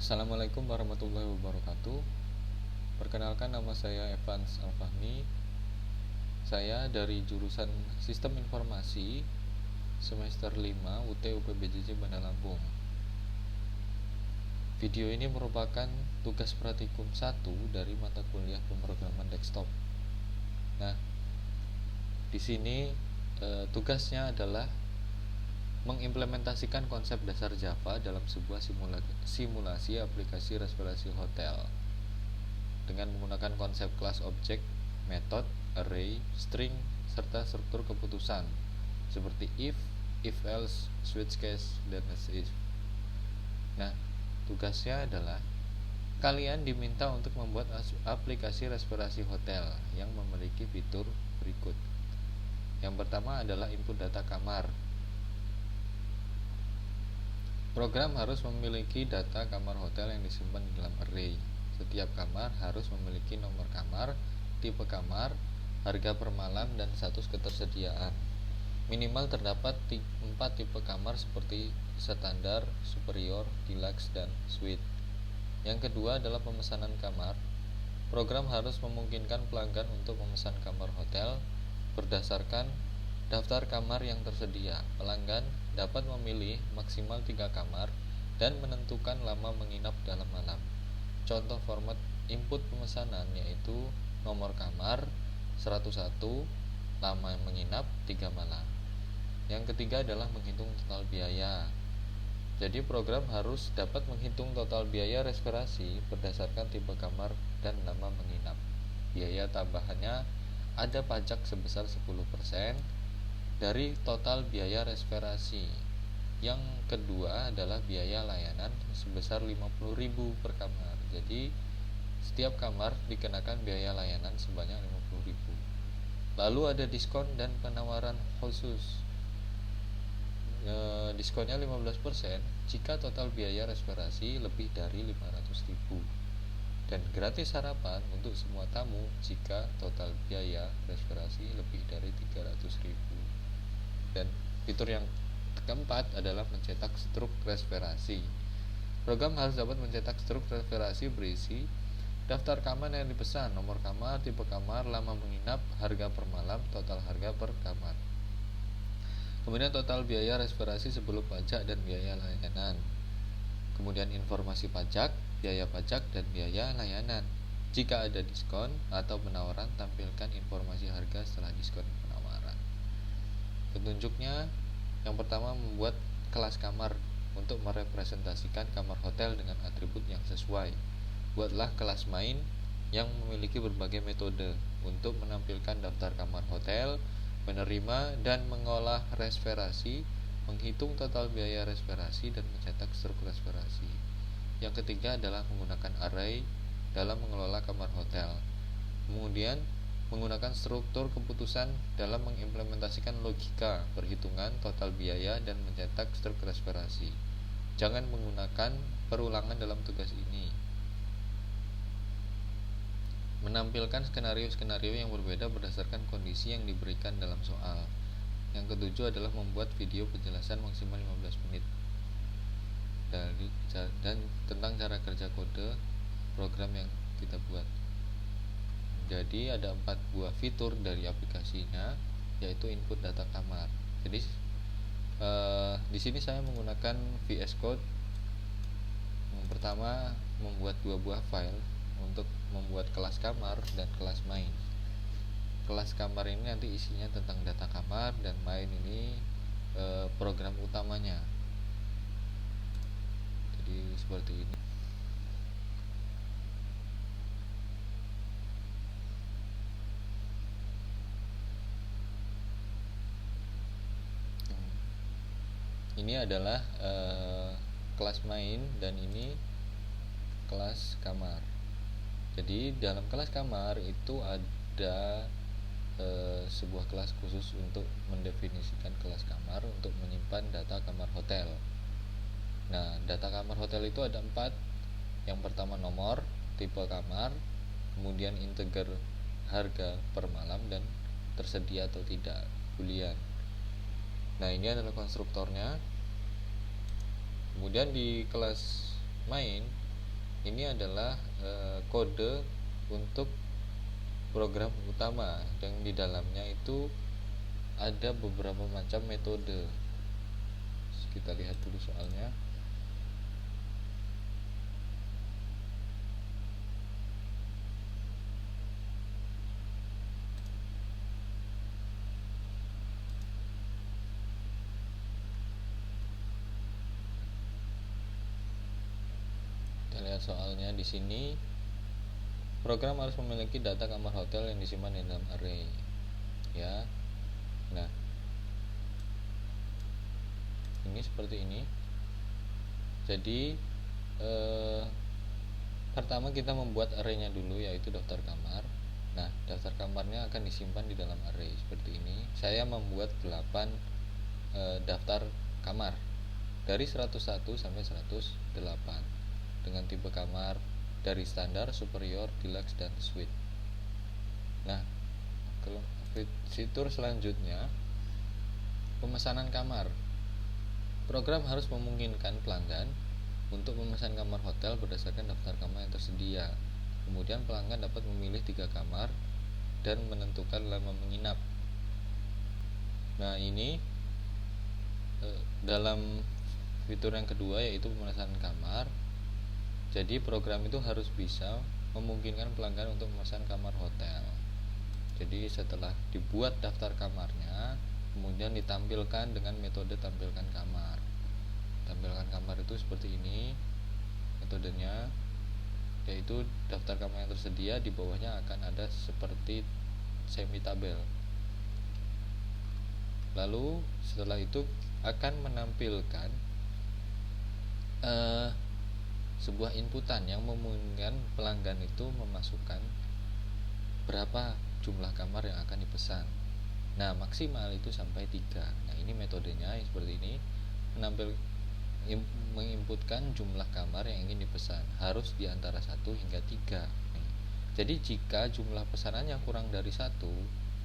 Assalamualaikum warahmatullahi wabarakatuh. Perkenalkan, nama saya Evans Alfahmi. Saya dari jurusan Sistem Informasi semester 5 UT UPBJJ Bandar Lampung. Video ini merupakan tugas praktikum 1 dari mata kuliah pemrograman desktop. Nah, di sini tugasnya adalah mengimplementasikan konsep dasar Java dalam sebuah simulasi aplikasi reservasi hotel dengan menggunakan konsep kelas objek, metode, array, string, serta struktur keputusan seperti if else, switch case, dan else if. Nah, tugasnya adalah kalian diminta untuk membuat aplikasi reservasi hotel yang memiliki fitur berikut. Yang pertama adalah input data kamar. Program harus memiliki data kamar hotel yang disimpan di dalam array. Setiap kamar harus memiliki nomor kamar, tipe kamar, harga per malam, dan status ketersediaan. Minimal terdapat 4 tipe kamar seperti standar, superior, deluxe, dan suite. Yang kedua adalah pemesanan kamar. Program harus memungkinkan pelanggan untuk memesan kamar hotel berdasarkan daftar kamar yang tersedia. Pelanggan dapat memilih maksimal 3 kamar dan menentukan lama menginap dalam malam. Contoh format input pemesanan yaitu nomor kamar 101, lama menginap 3 malam. Yang ketiga adalah menghitung total biaya. Jadi program harus dapat menghitung total biaya reservasi berdasarkan tipe kamar dan lama menginap. Biaya tambahannya ada pajak sebesar 10% dari total biaya reservasi. Yang kedua adalah biaya layanan sebesar 50.000 per kamar. Jadi setiap kamar dikenakan biaya layanan sebanyak 50.000. Lalu ada diskon dan penawaran khusus. Diskonnya 15% jika total biaya reservasi lebih dari 500.000 dan gratis sarapan untuk semua tamu jika total biaya reservasi lebih dari 300.000. Dan fitur yang keempat adalah mencetak struk reservasi. Program harus dapat mencetak struk reservasi berisi daftar kamar yang dipesan, nomor kamar, tipe kamar, lama menginap, harga per malam, total harga per kamar. Kemudian total biaya reservasi sebelum pajak dan biaya layanan. Kemudian informasi pajak, biaya pajak, dan biaya layanan. Jika ada diskon atau penawaran, tampilkan informasi harga setelah diskon penawaran. Petunjuknya, yang pertama membuat kelas kamar untuk merepresentasikan kamar hotel dengan atribut yang sesuai. Buatlah kelas main yang memiliki berbagai metode untuk menampilkan daftar kamar hotel, menerima dan mengolah reservasi, menghitung total biaya reservasi, dan mencetak struk reservasi. Yang ketiga adalah menggunakan array dalam mengelola kamar hotel. Kemudian menggunakan struktur keputusan dalam mengimplementasikan logika perhitungan total biaya dan mencetak struk reservasi. Jangan menggunakan perulangan dalam tugas ini. Menampilkan skenario-skenario yang berbeda berdasarkan kondisi yang diberikan dalam soal. Yang ketujuh adalah membuat video penjelasan maksimal 15 menit dan tentang cara kerja kode program yang kita buat. Jadi ada 4 buah fitur dari aplikasinya, yaitu input data kamar. Jadi di sini saya menggunakan VS Code. Yang pertama membuat 2 buah file untuk membuat kelas kamar dan kelas main. Kelas kamar ini nanti isinya tentang data kamar, dan main ini program utamanya. Jadi seperti ini. Ini adalah kelas main dan ini kelas kamar. Jadi dalam kelas kamar itu ada sebuah kelas khusus untuk mendefinisikan kelas kamar untuk menyimpan data kamar hotel. Nah, data kamar hotel itu ada 4. Yang pertama nomor, tipe kamar, kemudian integer harga per malam, dan tersedia atau tidak, boolean. Nah, ini adalah konstruktornya. Kemudian di kelas main ini adalah kode untuk program utama yang di dalamnya itu ada beberapa macam metode. Kita lihat dulu soalnya. Kita lihat soalnya di sini. Program harus memiliki data kamar hotel yang disimpan di dalam array. Ya. Nah, ini seperti ini. Jadi pertama kita membuat arraynya dulu, yaitu daftar kamar. Nah, daftar kamarnya akan disimpan di dalam array seperti ini. Saya membuat 8 daftar kamar dari 101 sampai 108 dengan tipe kamar dari standar, superior, deluxe, dan suite. Nah, fitur selanjutnya pemesanan kamar. Program harus memungkinkan pelanggan untuk memesan kamar hotel berdasarkan daftar kamar yang tersedia. Kemudian pelanggan dapat memilih 3 kamar dan menentukan lama menginap. Nah, ini dalam fitur yang kedua, yaitu pemesanan kamar. Jadi program itu harus bisa memungkinkan pelanggan untuk memesan kamar hotel. Jadi setelah dibuat daftar kamarnya, kemudian ditampilkan dengan metode tampilkan kamar. Tampilkan kamar itu seperti ini metodenya, yaitu daftar kamar yang tersedia, di bawahnya akan ada seperti semi tabel. Lalu setelah itu akan menampilkan sebuah inputan yang memungkinkan pelanggan itu memasukkan berapa jumlah kamar yang akan dipesan. Nah, maksimal itu sampai 3. Nah, ini metodenya seperti ini. Menginputkan jumlah kamar yang ingin dipesan harus di antara 1 hingga 3. Jadi jika jumlah pesanannya kurang dari 1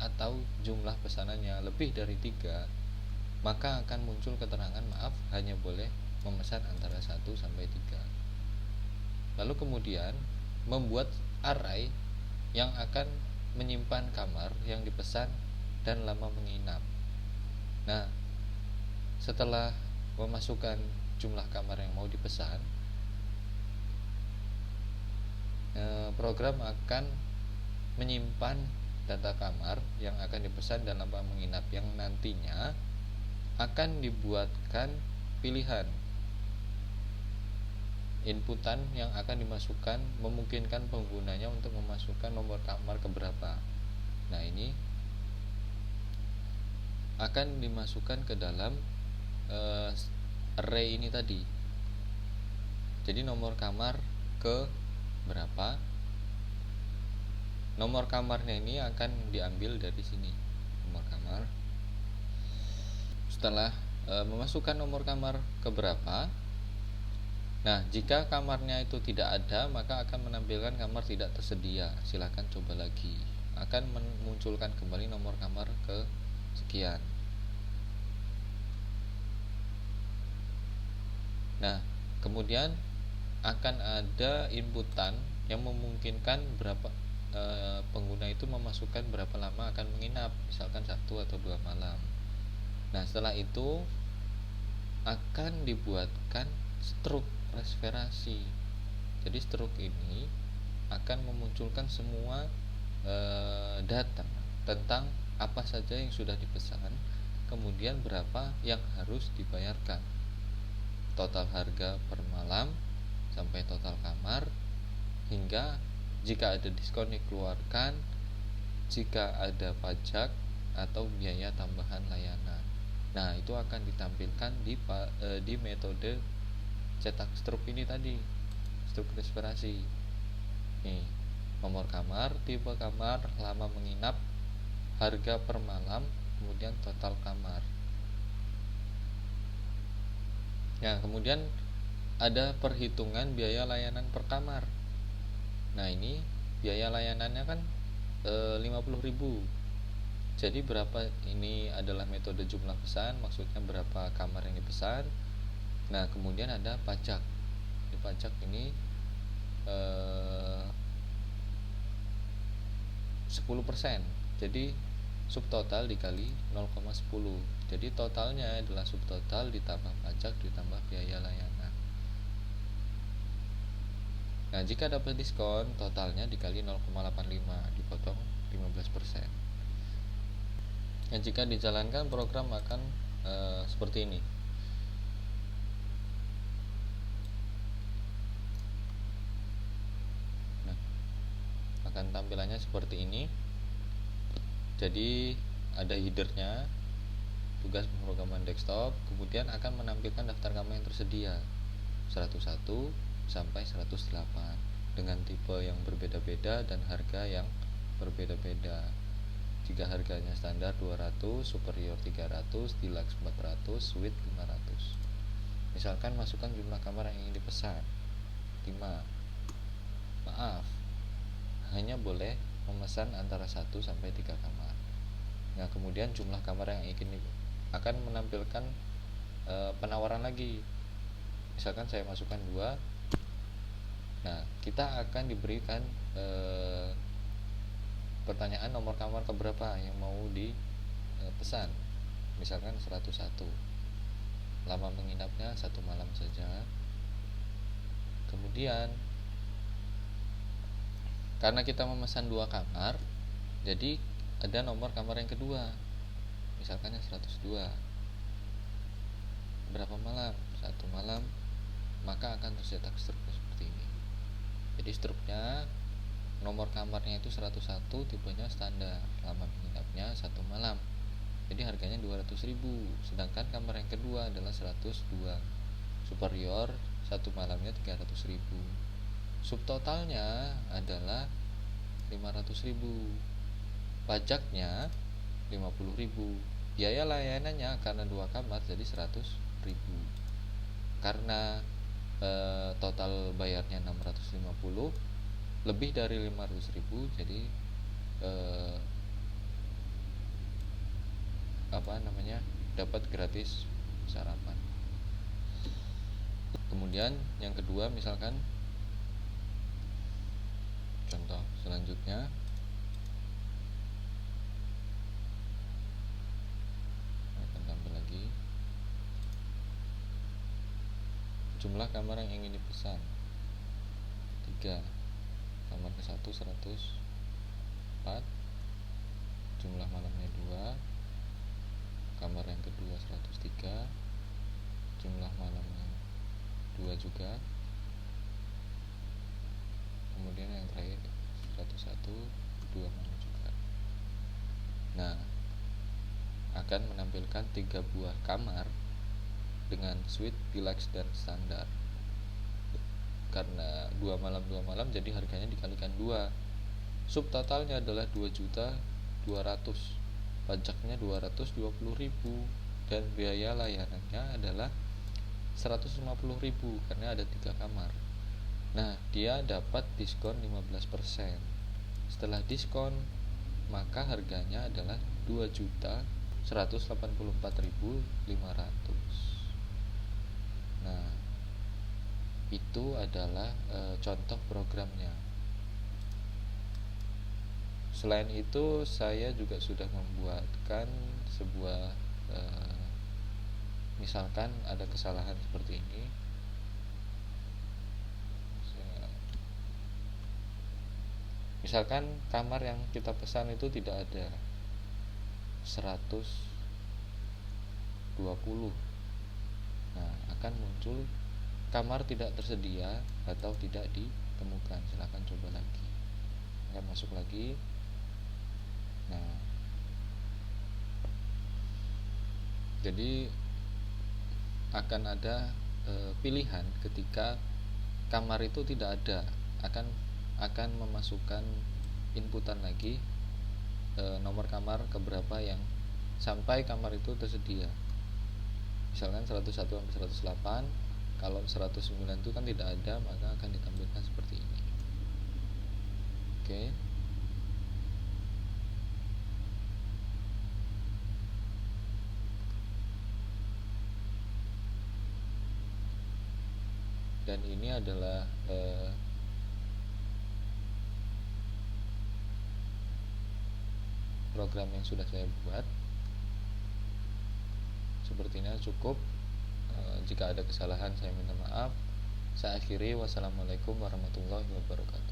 atau jumlah pesanannya lebih dari 3, maka akan muncul keterangan maaf hanya boleh memesan antara 1 sampai 3. Lalu kemudian membuat array yang akan menyimpan kamar yang dipesan dan lama menginap. Nah, setelah memasukkan jumlah kamar yang mau dipesan, program akan menyimpan data kamar yang akan dipesan dan lama menginap, yang nantinya akan dibuatkan pilihan inputan yang akan dimasukkan, memungkinkan penggunanya untuk memasukkan nomor kamar keberapa. Nah, ini akan dimasukkan ke dalam array ini tadi. Jadi nomor kamar ke berapa, nomor kamarnya ini akan diambil dari sini, nomor kamar. Setelah memasukkan nomor kamar ke berapa, nah, jika kamarnya itu tidak ada, maka akan menampilkan kamar tidak tersedia. Silahkan coba lagi. Akan memunculkan kembali nomor kamar ke sekian. Nah, kemudian akan ada inputan yang memungkinkan berapa pengguna itu memasukkan berapa lama akan menginap, misalkan 1 atau 2 malam. Nah, setelah itu akan dibuatkan struk reservasi. Jadi struk ini akan memunculkan semua data tentang apa saja yang sudah dipesan, kemudian berapa yang harus dibayarkan, total harga per malam sampai total kamar, hingga jika ada diskon dikeluarkan, jika ada pajak atau biaya tambahan layanan. Nah, itu akan ditampilkan di metode cetak struk ini tadi, struk reservasi. Nih, nomor kamar, tipe kamar, lama menginap, harga per malam, kemudian total kamar. Nah, kemudian ada perhitungan biaya layanan per kamar. Nah, ini biaya layanannya kan 50.000. Jadi berapa, ini adalah metode jumlah pesan, maksudnya berapa kamar yang dipesan. Nah, kemudian ada pajak. Di pajak ini 10%. Jadi subtotal dikali 0,10. Jadi totalnya adalah subtotal ditambah pajak ditambah biaya layanan. Nah, jika dapat diskon, totalnya dikali 0,85 dipotong 15%. Nah, jika dijalankan program akan seperti ini. Nah, akan tampilannya seperti ini. Jadi ada headernya, tugas pemrograman desktop, kemudian akan menampilkan daftar kamar yang tersedia 101 sampai 108 dengan tipe yang berbeda-beda dan harga yang berbeda-beda. Jika harganya standar 200, superior 300, deluxe 400, suite 500. Misalkan masukkan jumlah kamar yang ingin dipesan 5. Maaf, hanya boleh memesan antara 1 sampai 3 kamar. Nah, kemudian jumlah kamar yang ingin akan menampilkan penawaran lagi. Misalkan saya masukkan 2. Nah, kita akan diberikan pertanyaan nomor kamar keberapa yang mau dipesan. Misalkan 101. Lama menginapnya 1 malam saja. Kemudian karena kita memesan 2 kamar, jadi ada nomor kamar yang kedua. Misalkan 102. Berapa malam? 1 malam. Maka akan tercetak struknya seperti ini. Jadi struknya nomor kamarnya itu 101, tipenya standar, lama menginapnya 1 malam. Jadi harganya 200.000. Sedangkan kamar yang kedua adalah 102. Superior 1 malamnya 300.000. Subtotalnya adalah 500.000. Pajaknya 50.000. Biaya layanannya karena 2 kamar jadi 100.000. Karena total bayarnya 650, lebih dari 500.000, jadi dapat gratis sarapan. Kemudian yang kedua, misalkan contoh selanjutnya, akan tambah lagi jumlah kamar yang ingin dipesan 3. Kamar ke 1 104, jumlah malamnya 2. Kamar yang kedua 103, jumlah malamnya 2 juga. Kemudian yang terakhir 101, 2 malam juga. Nah, akan menampilkan 3 buah kamar dengan suite, deluxe, dan standar. Karena 2 malam jadi harganya dikalikan 2. Subtotalnya adalah 2.200.000. Pajaknya 220.000 dan biaya layanannya adalah 150.000 karena ada 3 kamar. Nah, dia dapat diskon 15%. Setelah diskon, maka harganya adalah 2.184.500. Nah, itu adalah contoh programnya. Selain itu, saya juga sudah membuatkan sebuah misalkan ada kesalahan seperti ini. Misalkan kamar yang kita pesan itu tidak ada 120. Nah, akan muncul kamar tidak tersedia atau tidak ditemukan. Silahkan coba lagi. Akan masuk lagi. Nah, jadi akan ada pilihan ketika kamar itu tidak ada, akan memasukkan inputan lagi nomor kamar keberapa yang sampai kamar itu tersedia. Misalkan 101 sampai 108. Kalau 109 itu kan tidak ada, maka akan ditampilkan seperti ini. Oke. Dan ini adalah program yang sudah saya buat. Sepertinya cukup. Jika ada kesalahan saya minta maaf. Saya akhiri, wassalamualaikum warahmatullahi wabarakatuh.